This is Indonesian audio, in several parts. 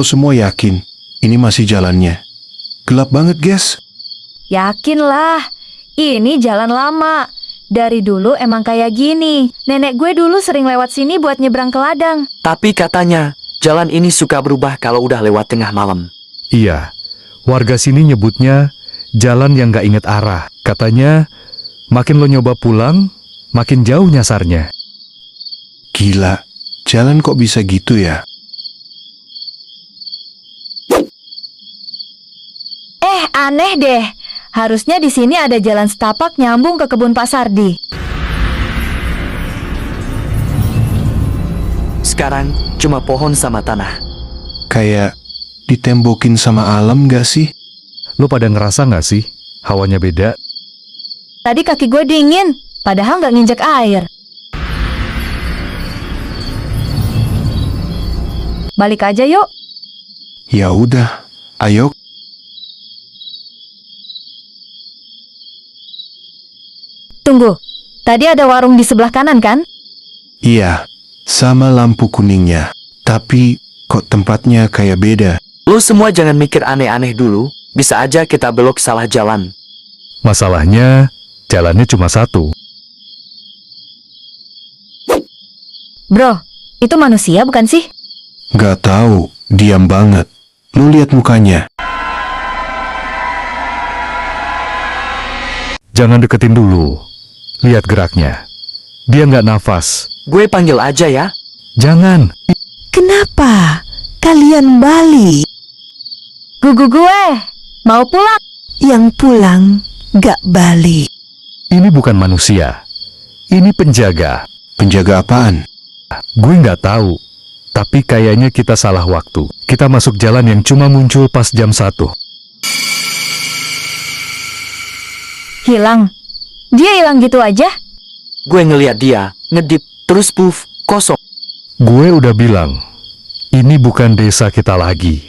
Lo semua yakin ini masih jalannya? Gelap banget, guys. Yakinlah, ini jalan lama. Dari dulu emang kayak gini. Nenek gue dulu sering lewat sini buat nyebrang ke ladang. Tapi katanya, jalan ini suka berubah kalau udah lewat tengah malam. Iya, warga sini nyebutnya jalan yang gak inget arah. Katanya, makin lo nyoba pulang, makin jauh nyasarnya. Gila, jalan kok bisa gitu ya? Aneh deh. Harusnya di sini ada jalan setapak nyambung ke kebun Pak Sardi. Sekarang cuma pohon sama tanah. Kayak ditembokin sama alam gak sih? Lo pada ngerasa gak sih? Hawanya beda. Tadi kaki gue dingin, padahal nggak nginjek air. Balik aja yuk. Ya udah, ayo. Tunggu, tadi ada warung di sebelah kanan kan? Iya, sama lampu kuningnya. Tapi kok tempatnya kayak beda? Lo semua jangan mikir aneh-aneh dulu. Bisa aja kita belok salah jalan. Masalahnya, jalannya cuma satu. Bro, itu manusia bukan sih? Gak tahu, diam banget. Lu lihat mukanya. Jangan deketin dulu. Lihat geraknya. Dia nggak nafas. Gue panggil aja ya. Jangan. Kenapa kalian balik? Gugu gue, mau pulang. Yang pulang gak balik. Ini bukan manusia. Ini penjaga. Penjaga apaan? Gue nggak tahu. Tapi kayaknya kita salah waktu. Kita masuk jalan yang cuma muncul pas jam 1. Hilang. Dia hilang gitu aja? Gue ngeliat dia, ngedip, terus puff, kosong. Gue udah bilang, ini bukan desa kita lagi.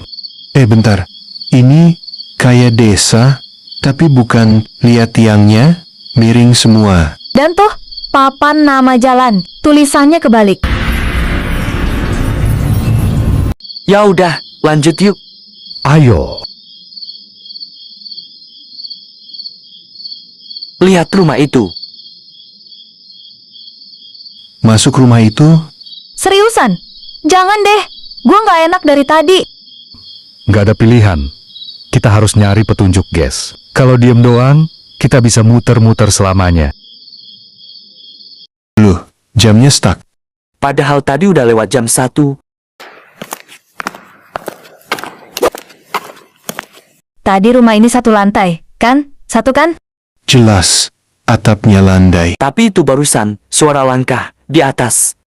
Bentar. Ini kayak desa, tapi bukan. Lihat tiangnya, miring semua. Dan tuh, papan nama jalan, tulisannya kebalik. Ya udah, lanjut yuk. Ayo. Lihat rumah itu. Masuk rumah itu? Seriusan? Jangan deh, gue nggak enak dari tadi. Nggak ada pilihan. Kita harus nyari petunjuk, guys. Kalau diem doang, kita bisa muter-muter selamanya. Loh, jamnya stuck. Padahal tadi udah lewat jam 1. Tadi rumah ini satu lantai, kan? Satu kan? Jelas, atapnya landai. Tapi itu barusan, suara langkah, di atas.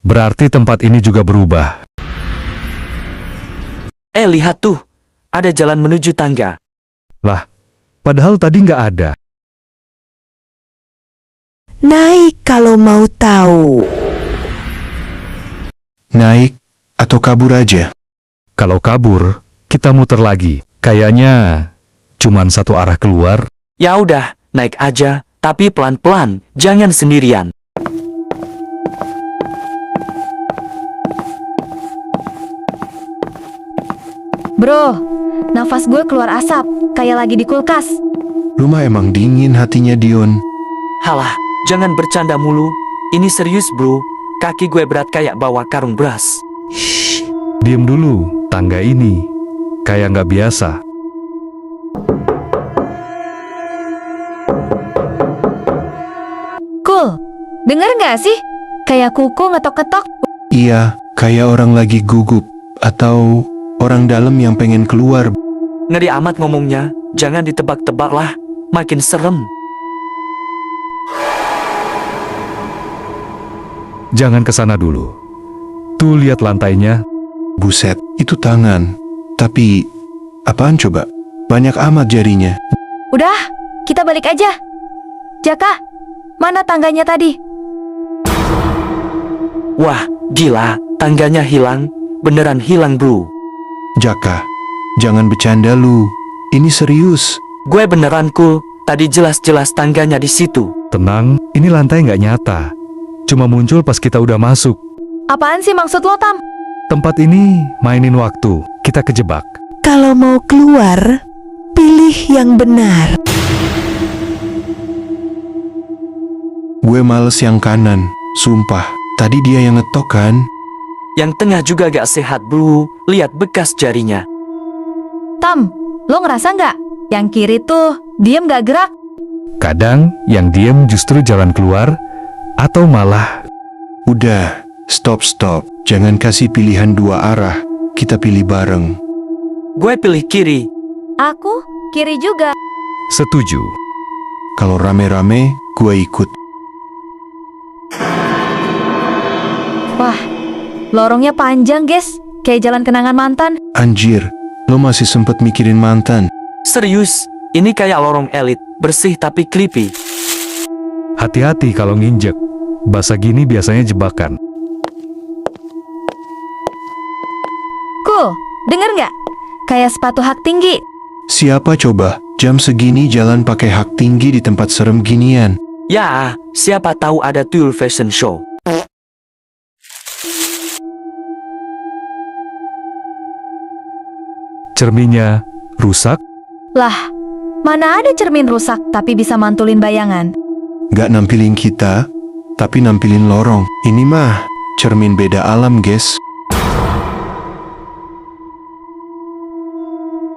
Berarti tempat ini juga berubah. Lihat tuh. Ada jalan menuju tangga. Lah, padahal tadi nggak ada. Naik kalau mau tahu. Naik atau kabur aja? Kalau kabur, kita muter lagi. Kayaknya cuman satu arah keluar. Ya udah, naik aja, tapi pelan-pelan, jangan sendirian. Bro, nafas gue keluar asap, kayak lagi di kulkas. Rumah emang dingin hatinya, Dion. Halah, jangan bercanda mulu. Ini serius bro, kaki gue berat kayak bawa karung beras. Diem dulu, tangga ini kayak nggak biasa. Cool, denger nggak sih? Kayak kuku ngetok-ketok. Iya, kayak orang lagi gugup. Atau orang dalam yang pengen keluar. Ngeri amat ngomongnya, jangan ditebak-tebak lah, makin serem. Jangan kesana dulu. Tuh lihat lantainya. Buset, itu tangan. Tapi, apaan coba? Banyak amat jarinya. Udah, kita balik aja. Jaka, mana tangganya tadi? Wah, gila, tangganya hilang, beneran hilang bro. Jaka, jangan bercanda lu. Ini serius. Gue beneran cool, tadi jelas-jelas tangganya di situ. Tenang, ini lantai nggak nyata. Cuma muncul pas kita udah masuk. Apaan sih maksud lo, Tam? Tempat ini mainin waktu. kita kejebak. Kalau mau keluar, pilih yang benar. Gue males yang kanan, sumpah. Tadi dia yang ngetok kan? Yang tengah juga gak sehat, bro. Lihat bekas jarinya. Tam, lo ngerasa nggak? Yang kiri tuh diem gak gerak. Kadang yang diem justru jalan keluar, atau malah Udah, stop. Jangan kasih pilihan dua arah. Kita pilih bareng. Gue pilih kiri. Aku kiri juga. setuju. Kalau rame-rame, gue ikut. Wah, lorongnya panjang, guys. Kayak jalan kenangan mantan. Anjir, lo masih sempet mikirin mantan. Serius, ini kayak lorong elit. Bersih tapi creepy. Hati-hati kalau nginjek. Basah gini biasanya jebakan. Cool, denger nggak? Kayak sepatu hak tinggi. Siapa coba? Jam segini jalan pakai hak tinggi di tempat serem ginian. Ya, siapa tahu ada tour fashion show. Cerminnya rusak? Lah, mana ada cermin rusak tapi bisa mantulin bayangan? Gak nampilin kita, tapi nampilin lorong. Ini mah cermin beda alam, guys.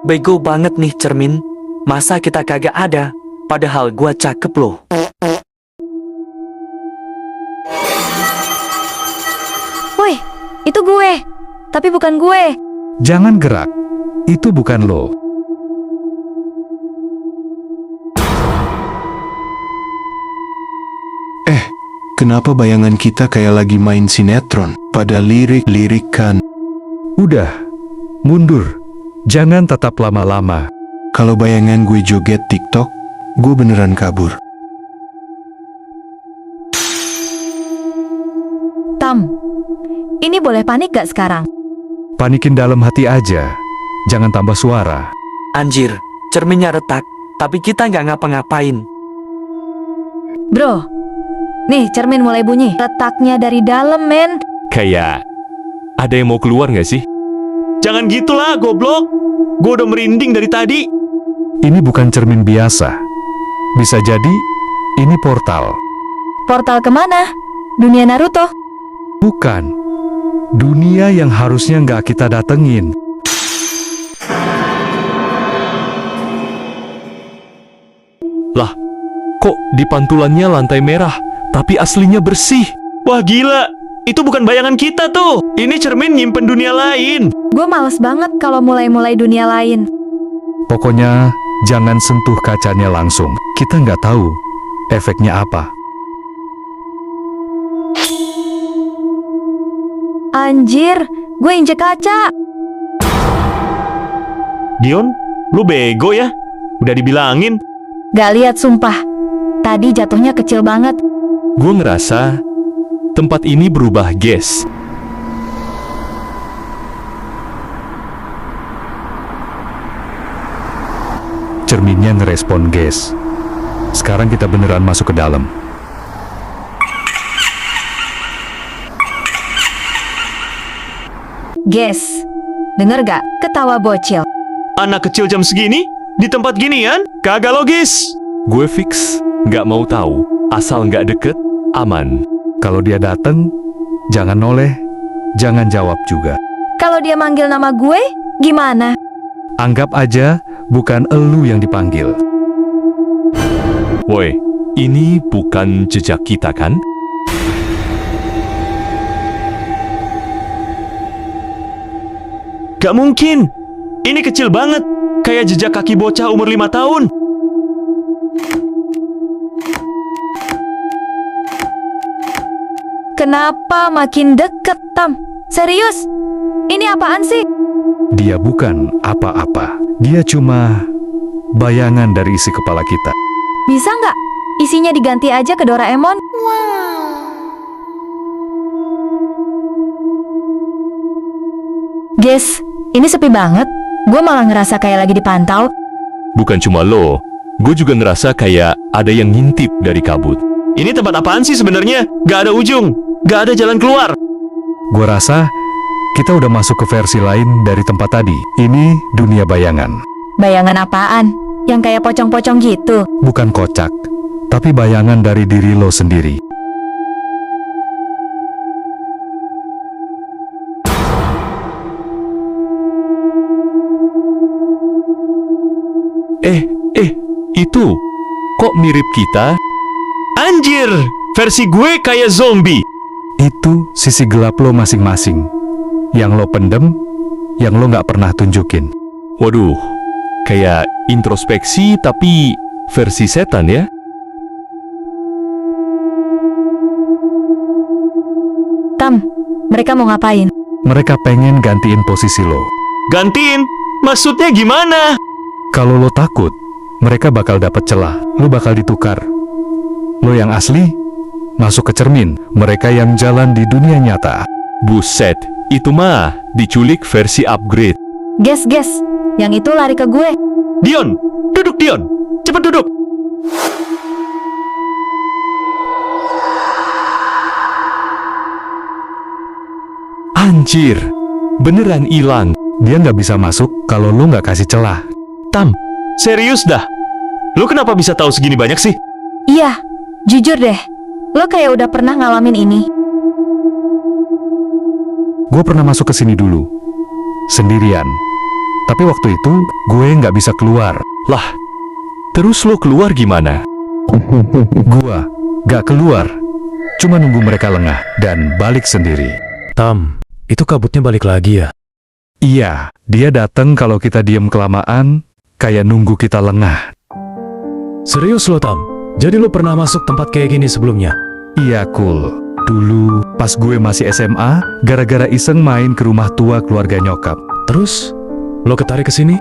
Bego banget nih cermin. Masa kita kagak ada? Padahal gua cakep loh. Woi, itu gue. Tapi bukan gue. Jangan gerak. Itu bukan lo. Kenapa bayangan kita kayak lagi main sinetron? Pada lirik-lirik kan. Udah, mundur. Jangan tetap lama-lama. Kalau bayangan gue joget TikTok, gue beneran kabur. Tam, ini boleh panik gak sekarang? Panikin dalam hati aja. Jangan tambah suara. Anjir, cerminnya retak. Tapi kita nggak ngapa-ngapain. Bro, nih cermin mulai bunyi. Letaknya dari dalam, men. Kayak ada yang mau keluar nggak sih? Jangan gitulah, goblok. Gue udah merinding dari tadi. Ini bukan cermin biasa. Bisa jadi, ini portal. Portal kemana? Dunia Naruto? Bukan. Dunia yang harusnya nggak kita datengin. Lah, kok di pantulannya lantai merah, tapi aslinya bersih? Wah gila, itu bukan bayangan kita tuh. Ini cermin nyimpen dunia lain. Gue males banget kalau mulai-mulai dunia lain. Pokoknya, jangan sentuh kacanya langsung. Kita nggak tahu efeknya apa. Anjir, gue injek kaca. Dion, lu bego ya? Udah dibilangin. Gak lihat sumpah. Tadi jatuhnya kecil banget. Gue ngerasa tempat ini berubah, guys. Cerminnya ngerespon, guys. Sekarang kita beneran masuk ke dalam. Guys, denger gak ketawa bocil? Anak kecil jam segini? Di tempat ginian? Kagak logis. Gue fix nggak mau tahu. Asal nggak deket, aman. Kalau dia dateng, jangan noleh, jangan jawab juga. Kalau dia manggil nama gue, gimana? Anggap aja bukan elu yang dipanggil. Woi, ini bukan jejak kita kan? Gak mungkin. Ini kecil banget. Kayak jejak kaki bocah umur 5 tahun. Kenapa makin deket, Tam? Serius? Ini apaan sih? Dia bukan apa-apa. Dia cuma bayangan dari isi kepala kita. Bisa nggak? Isinya diganti aja ke Doraemon? Guys, ini sepi banget. Gue malah ngerasa kayak lagi dipantau. Bukan cuma lo. Gue juga ngerasa kayak ada yang ngintip dari kabut. Ini tempat apaan sih sebenarnya? Gak ada ujung. Gak ada jalan keluar. Gua rasa kita udah masuk ke versi lain dari tempat tadi. Ini dunia bayangan. Bayangan apaan? Yang kayak pocong-pocong gitu? Bukan kocak, tapi bayangan dari diri lo sendiri. Itu kok mirip kita? Anjir, versi gue kayak zombie. Itu sisi gelap lo masing-masing. Yang lo pendem, yang lo nggak pernah tunjukin. Waduh, kayak introspeksi tapi versi setan ya? Tam, mereka mau ngapain? Mereka pengen gantiin posisi lo. Gantiin? Maksudnya gimana? Kalau lo takut, mereka bakal dapat celah. Lo bakal ditukar. Lo yang asli, masuk ke cermin. Mereka yang jalan di dunia nyata. Buset, itu mah diculik versi upgrade. Guess, yang itu lari ke gue. Dion, duduk Dion. Cepat duduk. Anjir, beneran hilang. Dia nggak bisa masuk kalau lo nggak kasih celah. Tam, serius dah. Lu kenapa bisa tahu segini banyak sih? Iya, jujur deh. Lo kayak udah pernah ngalamin ini. Gue pernah masuk ke sini dulu, sendirian. Tapi waktu itu gue nggak bisa keluar. Lah, terus lo keluar gimana? Gue nggak keluar, cuma nunggu mereka lengah dan balik sendiri. Tam, itu kabutnya balik lagi ya? Iya, dia datang kalau kita diem kelamaan, kayak nunggu kita lengah. Serius lo, Tam? Jadi lo pernah masuk tempat kayak gini sebelumnya? Iya, cool. Dulu, pas gue masih SMA, gara-gara iseng main ke rumah tua keluarga nyokap. Terus, lo ketarik ke sini?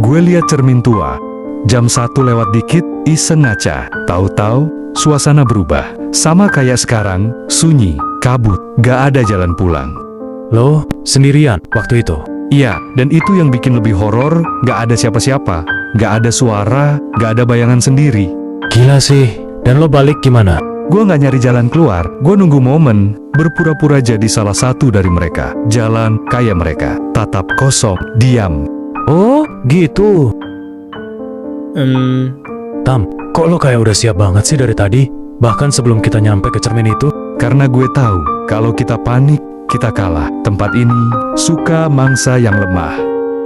Gue lihat cermin tua. Jam 1 lewat dikit, iseng ngaca. Tahu-tahu, suasana berubah. Sama kayak sekarang, sunyi, kabut, gak ada jalan pulang. Lo sendirian waktu itu? Iya, dan itu yang bikin lebih horor, gak ada siapa-siapa. Gak ada suara, gak ada bayangan sendiri. Gila sih. Dan lo balik gimana? Gue gak nyari jalan keluar, gue nunggu momen, berpura-pura jadi salah satu dari mereka. Jalan kayak mereka, tatap kosong, diam. Oh, gitu. Tam, kok lo kayak udah siap banget sih dari tadi? Bahkan sebelum kita nyampe ke cermin itu? Karena gue tahu, kalau kita panik, kita kalah. Tempat ini suka mangsa yang lemah.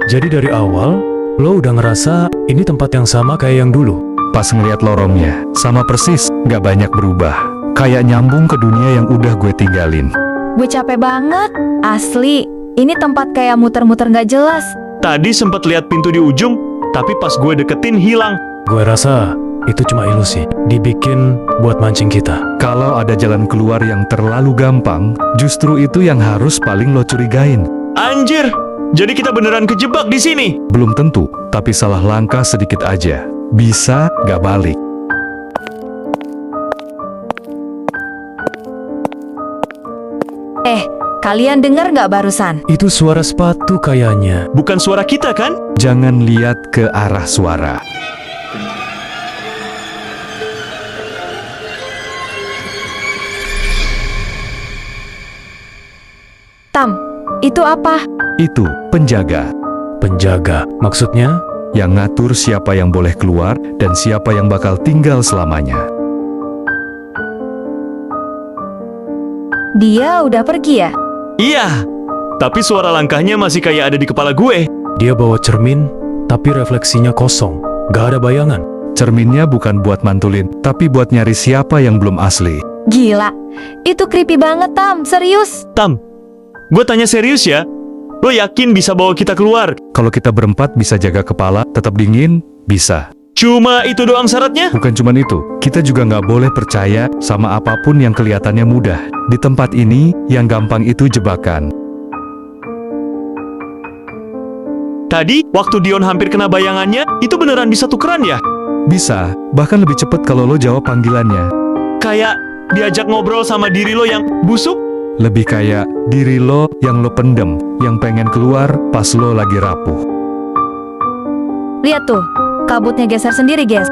Jadi dari awal, lo udah ngerasa ini tempat yang sama kayak yang dulu? Pas ngeliat lorongnya, sama persis, gak banyak berubah. Kayak nyambung ke dunia yang udah gue tinggalin. Gue capek banget. Asli, ini tempat kayak muter-muter gak jelas. Tadi sempat lihat pintu di ujung, tapi pas gue deketin hilang. Gue rasa itu cuma ilusi, dibikin buat mancing kita. Kalau ada jalan keluar yang terlalu gampang, justru itu yang harus paling lo curigain. Anjir, jadi kita beneran kejebak di sini. Belum tentu, tapi salah langkah sedikit aja. Bisa gak balik. Kalian dengar gak barusan? Itu suara sepatu kayaknya. Bukan suara kita kan? Jangan lihat ke arah suara. Tam, itu apa? Itu penjaga Penjaga, maksudnya? yang ngatur siapa yang boleh keluar dan siapa yang bakal tinggal selamanya. Dia udah pergi ya? Iya, tapi suara langkahnya masih kayak ada di kepala gue. Dia bawa cermin, tapi refleksinya kosong. Gak ada bayangan. Cerminnya bukan buat mantulin, tapi buat nyari siapa yang belum asli. Gila, itu creepy banget Tam, serius. Tam, gue tanya serius ya. Lo yakin bisa bawa kita keluar? Kalau kita berempat bisa jaga kepala, tetap dingin, bisa. Cuma itu doang syaratnya? Bukan cuman itu, kita juga nggak boleh percaya sama apapun yang kelihatannya mudah. Di tempat ini, yang gampang itu jebakan. Tadi, waktu Dion hampir kena bayangannya, itu beneran bisa tukeran ya? Bisa, bahkan lebih cepet kalau lo jawab panggilannya. Kayak diajak ngobrol sama diri lo yang busuk? Lebih kayak diri lo yang lo pendem, yang pengen keluar pas lo lagi rapuh. Lihat tuh, kabutnya geser sendiri, guys.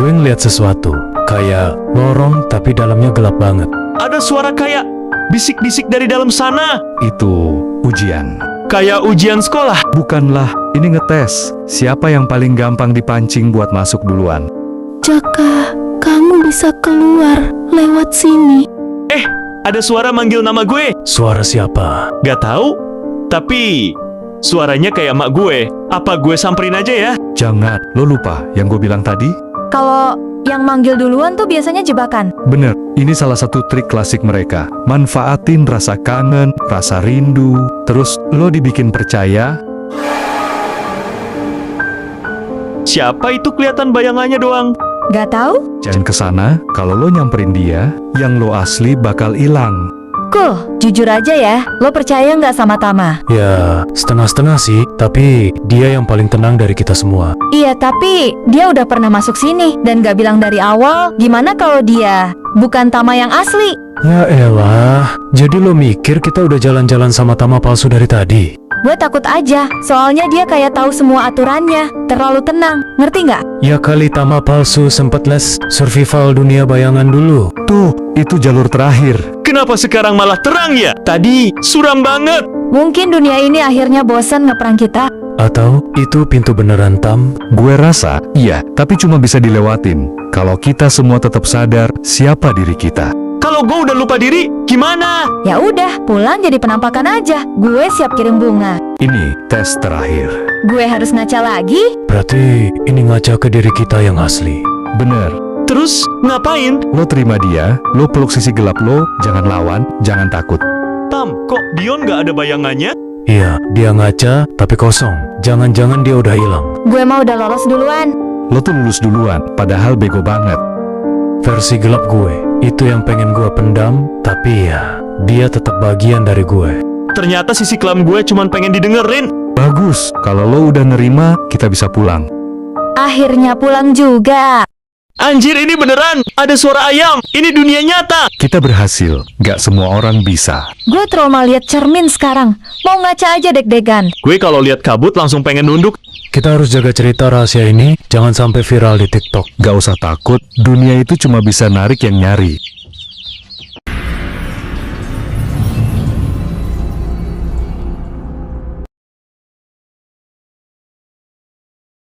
gue ngeliat sesuatu. Kayak lorong tapi dalamnya gelap banget. Ada suara kayak bisik-bisik dari dalam sana. Itu ujian. Kayak ujian sekolah. Bukanlah, ini ngetes. Siapa yang paling gampang dipancing buat masuk duluan? Jaka, kamu bisa keluar lewat sini. Ada suara manggil nama gue. Suara siapa? Gak tahu, tapi suaranya kayak mak gue. Apa gue samperin aja ya? Jangan, lo lupa yang gue bilang tadi? Kalau yang manggil duluan tuh biasanya jebakan. Bener, ini salah satu trik klasik mereka. Manfaatin rasa kangen, rasa rindu, terus lo dibikin percaya. Siapa itu kelihatan bayangannya doang? Gak tahu? Jangan kesana, kalau lo nyamperin dia, yang lo asli bakal hilang. Cool, jujur aja ya, lo percaya nggak sama Tama? Ya, setengah-setengah sih. Tapi dia yang paling tenang dari kita semua. Iya, tapi dia udah pernah masuk sini dan gak bilang dari awal. Gimana kalau dia bukan Tama yang asli? Ya elah, jadi lo mikir kita udah jalan-jalan sama Tama palsu dari tadi? Gue takut aja, soalnya dia kayak tahu semua aturannya. Terlalu tenang, ngerti nggak? Ya kali Tama palsu sempet les survival dunia bayangan dulu. Tuh, itu jalur terakhir. Kenapa sekarang malah terang ya? Tadi suram banget. Mungkin dunia ini akhirnya bosan ngeperang kita. Atau itu pintu beneran Tam? Gue rasa, iya, tapi cuma bisa dilewatin. Kalau kita semua tetap sadar siapa diri kita. Kalau gue udah lupa diri, gimana? Ya udah, pulang jadi penampakan aja. Gue siap kirim bunga. Ini tes terakhir. Gue harus ngaca lagi? Berarti ini ngaca ke diri kita yang asli. Bener, Terus ngapain? lo terima dia, lo peluk sisi gelap lo, jangan lawan, jangan takut. Tam, kok Dion gak ada bayangannya? Iya, dia ngaca tapi kosong. Jangan-jangan dia udah hilang. Gue mau udah lolos duluan. Lo tuh lulus duluan, padahal bego banget. Versi gelap gue, itu yang pengen gue pendam, tapi ya, dia tetap bagian dari gue. Ternyata sisi kelam gue cuman pengen didengerin. Bagus, kalau lo udah nerima, kita bisa pulang. Akhirnya pulang juga. Anjir, ini beneran. Ada suara ayam. Ini dunia nyata. Kita berhasil, gak semua orang bisa. Gue trauma liat cermin sekarang. Mau ngaca aja deg-degan. Gue kalau lihat kabut langsung pengen nunduk. Kita harus jaga cerita rahasia ini, jangan sampai viral di TikTok. Gak usah takut, dunia itu cuma bisa narik yang nyari.